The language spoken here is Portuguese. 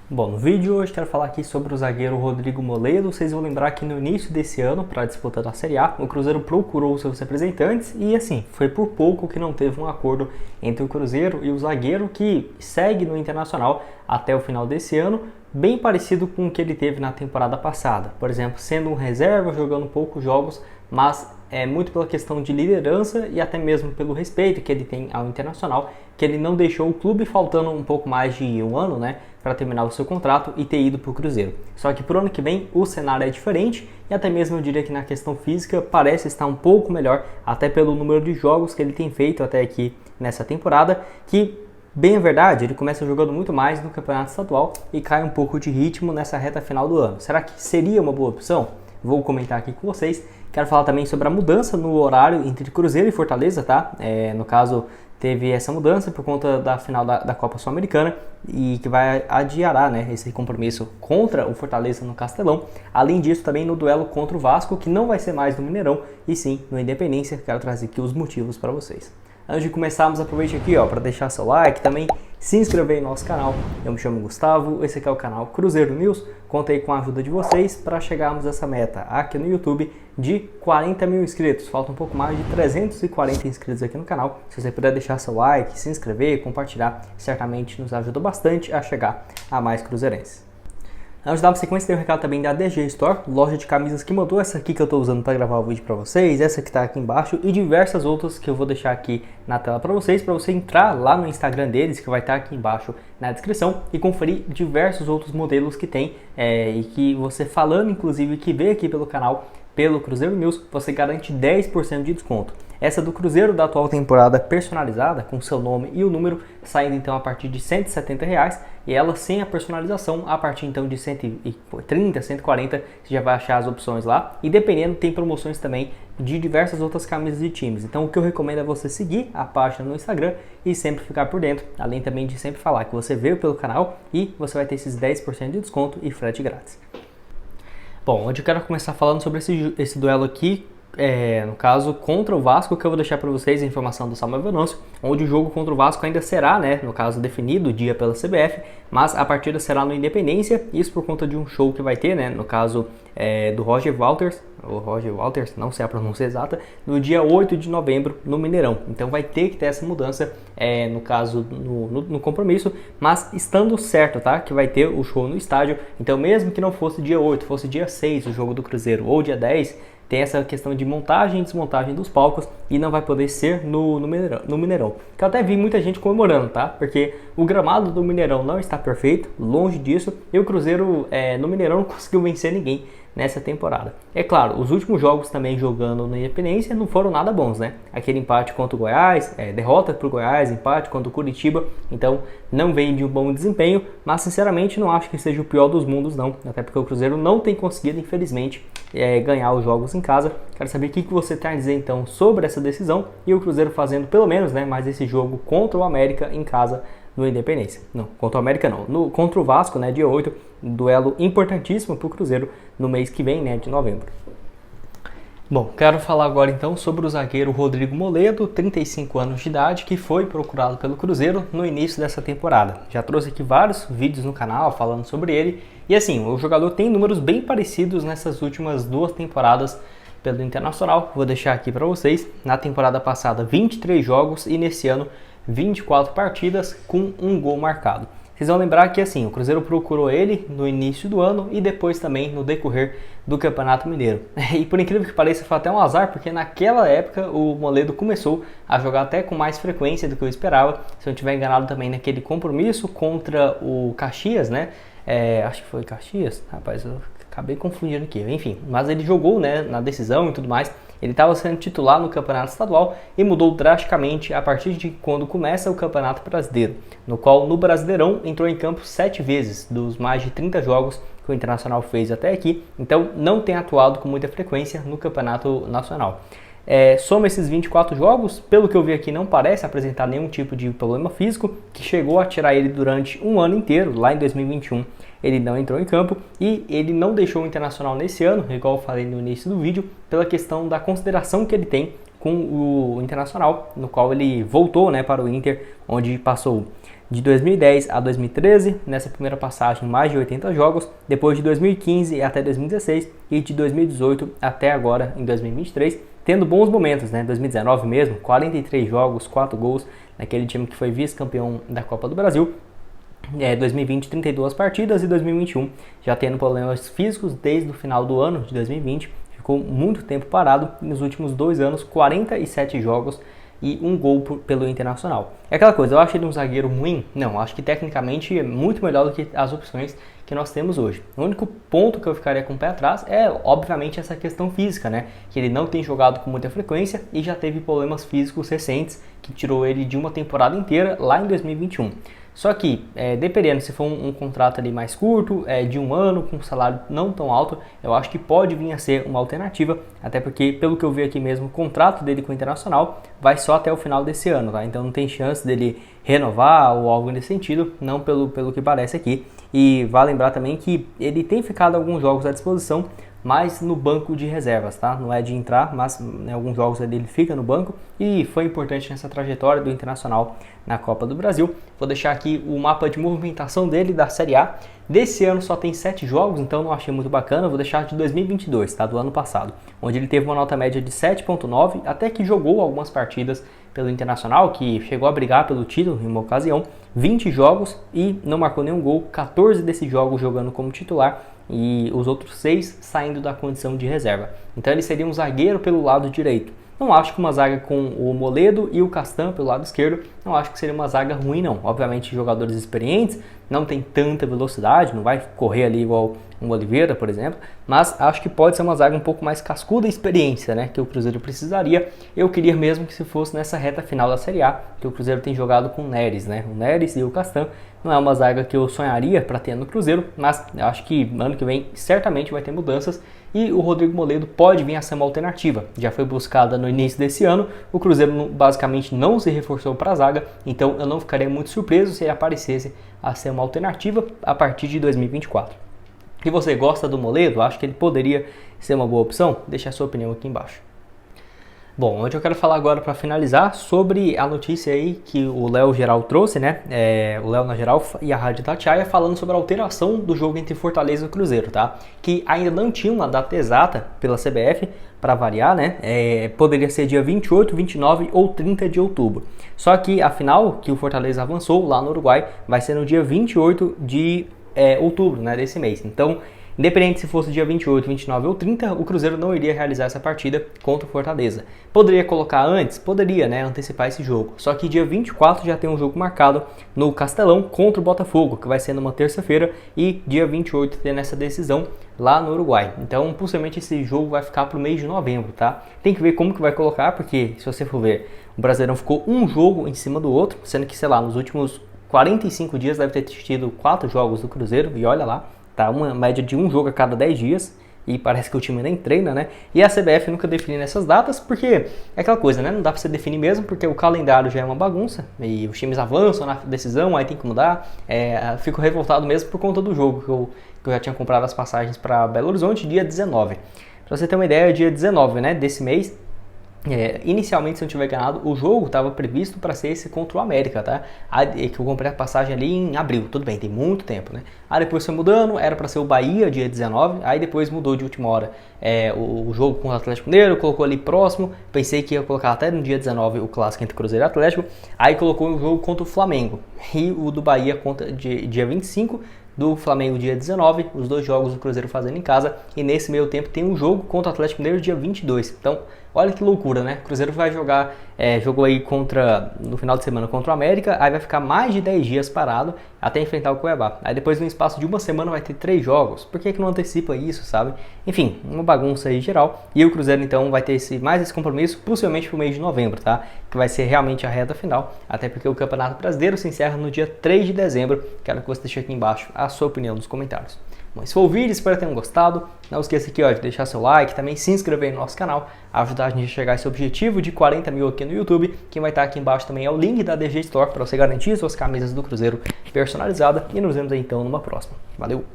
Bom, no vídeo de hoje quero falar aqui sobre o zagueiro Rodrigo Moledo. Vocês vão lembrar que no início desse ano, para a disputa da Série A, o Cruzeiro procurou seus representantes e assim, foi por pouco que não teve um acordo entre o Cruzeiro e o zagueiro que segue no Internacional até o final desse ano, bem parecido com o que ele teve na temporada passada. Por exemplo, sendo um reserva, jogando poucos jogos, mas é muito pela questão de liderança e até mesmo pelo respeito que ele tem ao Internacional, que ele não deixou o clube faltando um pouco mais de um ano, né, para terminar o seu contrato e ter ido para o Cruzeiro. Só que para o ano que vem o cenário é diferente e até mesmo eu diria que na questão física parece estar um pouco melhor, até pelo número de jogos que ele tem feito até aqui nessa temporada, que bem a verdade, ele começa jogando muito mais no campeonato estadual e cai um pouco de ritmo nessa reta final do ano. Será que seria uma boa opção? Vou comentar aqui com vocês. Quero falar também sobre a mudança no horário entre Cruzeiro e Fortaleza, tá? No caso, teve essa mudança por conta da final da Copa Sul-Americana e que vai adiar, né, esse compromisso contra o Fortaleza no Castelão. Além disso, também no duelo contra o Vasco, que não vai ser mais no Mineirão, e sim no Independência. Quero trazer aqui os motivos para vocês. Antes de começarmos, aproveite aqui para deixar seu like, também se inscrever no nosso canal. Eu me chamo Gustavo, esse aqui é o canal Cruzeiro News. Contei com a ajuda de vocês para chegarmos a essa meta aqui no YouTube de 40 mil inscritos. Falta um pouco mais de 340 inscritos aqui no canal. Se você puder deixar seu like, se inscrever, compartilhar, certamente nos ajuda bastante a chegar a mais cruzeirenses. Antes de dar uma sequência, tem um recado também da DG Store, loja de camisas que mandou essa aqui que eu estou usando para gravar o vídeo para vocês, essa que está aqui embaixo e diversas outras que eu vou deixar aqui na tela para você entrar lá no Instagram deles, que vai estar aqui embaixo na descrição, e conferir diversos outros modelos que tem e que você falando, inclusive, que vê aqui pelo canal, pelo Cruzeiro News, você garante 10% de desconto. Essa do Cruzeiro da atual temporada personalizada, com seu nome e o número, saindo então a partir de R$ 170 e ela sem a personalização a partir então de 130, 140, você já vai achar as opções lá. E dependendo, tem promoções também de diversas outras camisas de times. Então o que eu recomendo é você seguir a página no Instagram e sempre ficar por dentro, além também de sempre falar que você veio pelo canal e você vai ter esses 10% de desconto e frete grátis. Bom, hoje eu quero começar falando sobre esse duelo aqui, no caso, contra o Vasco, que eu vou deixar para vocês a informação do Samuel Venâncio, onde o jogo contra o Vasco ainda será, né, no caso, definido o dia pela CBF, mas a partida será no Independência, isso por conta de um show que vai ter, né, no caso do Roger Walters, não sei a pronúncia exata, no dia 8 de novembro no Mineirão. Então vai ter que ter essa mudança, no caso, no compromisso, mas estando certo, tá, que vai ter o show no estádio. Então mesmo que não fosse dia 8, fosse dia 6 o jogo do Cruzeiro, ou dia 10, tem essa questão de montagem e desmontagem dos palcos e não vai poder ser no Mineirão. Que eu até vi muita gente comemorando, tá? Porque o gramado do Mineirão não está perfeito, longe disso, e o Cruzeiro no Mineirão não conseguiu vencer ninguém nessa temporada. É claro, os últimos jogos também jogando na Independência não foram nada bons, né? Aquele empate contra o Goiás, derrota para o Goiás, empate contra o Curitiba, então não vem de um bom desempenho, mas sinceramente não acho que seja o pior dos mundos não, até porque o Cruzeiro não tem conseguido, infelizmente, ganhar os jogos em casa. Quero saber o que você tem a dizer então sobre essa decisão e o Cruzeiro fazendo pelo menos, né, mais esse jogo contra o América em casa no Independência. Não, contra o América não, contra o Vasco, né, dia 8, um duelo importantíssimo para o Cruzeiro no mês que vem, né, de novembro. Bom, quero falar agora então sobre o zagueiro Rodrigo Moledo, 35 anos de idade, que foi procurado pelo Cruzeiro no início dessa temporada. Já trouxe aqui vários vídeos no canal falando sobre ele, e assim, o jogador tem números bem parecidos nessas últimas duas temporadas pelo Internacional. Vou deixar aqui para vocês. Na temporada passada, 23 jogos e nesse ano 24 partidas com um gol marcado. Vocês vão lembrar que assim, o Cruzeiro procurou ele no início do ano e depois também no decorrer do Campeonato Mineiro. E por incrível que pareça, foi até um azar, porque naquela época o Moledo começou a jogar até com mais frequência do que eu esperava. Se eu não estiver enganado também naquele compromisso contra o Caxias, né? Acho que foi Caxias, rapaz, eu acabei confundindo aqui. Enfim, mas ele jogou, né, na decisão e tudo mais. Ele estava sendo titular no Campeonato Estadual e mudou drasticamente a partir de quando começa o Campeonato Brasileiro, no qual no Brasileirão entrou em campo 7 vezes dos mais de 30 jogos que o Internacional fez até aqui, então não tem atuado com muita frequência no Campeonato Nacional. Soma esses 24 jogos, pelo que eu vi aqui não parece apresentar nenhum tipo de problema físico, que chegou a tirar ele durante um ano inteiro, lá em 2021 ele não entrou em campo e ele não deixou o Internacional nesse ano, igual eu falei no início do vídeo, pela questão da consideração que ele tem com o Internacional, no qual ele voltou, né, para o Inter, onde passou de 2010 a 2013, nessa primeira passagem mais de 80 jogos, depois de 2015 até 2016 e de 2018 até agora em 2023, tendo bons momentos, né? 2019 mesmo, 43 jogos, 4 gols, naquele time que foi vice-campeão da Copa do Brasil. 2020, 32 partidas e 2021 já tendo problemas físicos desde o final do ano de 2020, ficou muito tempo parado, e nos últimos 2 anos, 47 jogos e 1 gol pelo Internacional. É aquela coisa, eu acho ele um zagueiro ruim? Não, acho que tecnicamente é muito melhor do que as opções que nós temos hoje. O único ponto que eu ficaria com o pé atrás é, obviamente, essa questão física, né? Que ele não tem jogado com muita frequência e já teve problemas físicos recentes, que tirou ele de uma temporada inteira lá em 2021. Só que, dependendo, se for um contrato ali mais curto, de 1 ano, com um salário não tão alto, eu acho que pode vir a ser uma alternativa, até porque, pelo que eu vi aqui mesmo, o contrato dele com o Internacional vai só até o final desse ano, tá? Então não tem chance dele renovar ou algo nesse sentido, não pelo que parece aqui. E vale lembrar também que ele tem ficado alguns jogos à disposição, mas no banco de reservas, tá? Não é de entrar, mas em alguns jogos ele fica no banco e foi importante nessa trajetória do Internacional na Copa do Brasil. Vou deixar aqui o mapa de movimentação dele da Série A. Desse ano só tem 7 jogos, então não achei muito bacana. Vou deixar de 2022, tá? Do ano passado, onde ele teve uma nota média de 7.9, até que jogou algumas partidas pelo Internacional, que chegou a brigar pelo título em uma ocasião. 20 jogos e não marcou nenhum gol, 14 desses jogos jogando como titular e os outros 6 saindo da condição de reserva. Então ele seria um zagueiro pelo lado direito. Não acho que uma zaga com o Moledo e o Castan pelo lado esquerdo, não acho que seria uma zaga ruim não. Obviamente jogadores experientes, não tem tanta velocidade, não vai correr ali igual um Oliveira, por exemplo, mas acho que pode ser uma zaga um pouco mais cascuda e experiência, né, que o Cruzeiro precisaria. Eu queria mesmo que se fosse nessa reta final da Série A, que o Cruzeiro tem jogado com o Neres, né, o Neres e o Castan. Não é uma zaga que eu sonharia para ter no Cruzeiro, mas acho que ano que vem certamente vai ter mudanças e o Rodrigo Moledo pode vir a ser uma alternativa. Já foi buscada no início desse ano, o Cruzeiro basicamente não se reforçou para a zaga, então eu não ficaria muito surpreso se ele aparecesse a ser uma alternativa a partir de 2024. E você gosta do Moledo? Acho que ele poderia ser uma boa opção? Deixa a sua opinião aqui embaixo. Bom, hoje eu quero falar agora para finalizar sobre a notícia aí que o Léo Geral trouxe, né? O Léo na Geral e a Rádio Itatiaia falando sobre a alteração do jogo entre Fortaleza e Cruzeiro, tá? Que ainda não tinha uma data exata pela CBF, para variar, né? Poderia ser dia 28, 29 ou 30 de outubro. Só que a final que o Fortaleza avançou lá no Uruguai vai ser no dia 28 de outubro, né? Desse mês. Então, independente se fosse dia 28, 29 ou 30, o Cruzeiro não iria realizar essa partida contra o Fortaleza. Poderia colocar antes? Poderia, né? Antecipar esse jogo. Só que dia 24 já tem um jogo marcado no Castelão contra o Botafogo, que vai ser numa terça-feira, e dia 28 tem essa decisão lá no Uruguai. Então, possivelmente esse jogo vai ficar para o mês de novembro, tá? Tem que ver como que vai colocar, porque se você for ver, o Brasileirão ficou um jogo em cima do outro, sendo que, sei lá, nos últimos 45 dias deve ter tido 4 jogos do Cruzeiro, e olha lá, tá uma média de um jogo a cada 10 dias, e parece que o time nem treina, né? E a CBF nunca define nessas datas, porque é aquela coisa, né? Não dá pra você definir mesmo, porque o calendário já é uma bagunça, e os times avançam na decisão, aí tem que mudar. Fico revoltado mesmo por conta do jogo, que eu já tinha comprado as passagens para Belo Horizonte, dia 19. Pra você ter uma ideia, dia 19, né, desse mês, inicialmente, se eu não tiver enganado, o jogo estava previsto para ser esse contra o América, tá? Que eu comprei a passagem ali em abril, tudo bem, tem muito tempo, né? Aí depois foi mudando, era para ser o Bahia, dia 19, aí depois mudou de última hora o jogo com o Atlético Mineiro, colocou ali próximo, pensei que ia colocar até no dia 19 o clássico entre Cruzeiro e Atlético, aí colocou o jogo contra o Flamengo, e o do Bahia contra dia 25, do Flamengo dia 19, os 2 jogos do Cruzeiro fazendo em casa, e nesse meio tempo tem um jogo contra o Atlético Mineiro dia 22, então olha que loucura, né? O Cruzeiro vai jogar, jogou aí no final de semana contra o América, aí vai ficar mais de 10 dias parado até enfrentar o Cuiabá. Aí depois no espaço de uma semana vai ter 3 jogos, por que não antecipa isso, sabe? Enfim, uma bagunça aí geral, e o Cruzeiro então vai ter mais esse compromisso, possivelmente pro mês de novembro, tá? Que vai ser realmente a reta final, até porque o Campeonato Brasileiro se encerra no dia 3 de dezembro, quero que você deixe aqui embaixo a sua opinião nos comentários. Bom, se for o vídeo, espero que tenham gostado. Não esqueça aqui de deixar seu like, também se inscrever no nosso canal, ajudar a gente a chegar a esse objetivo de 40 mil aqui no YouTube. Quem vai estar aqui embaixo também é o link da DG Store para você garantir suas camisas do Cruzeiro personalizadas. E nos vemos aí então numa próxima. Valeu!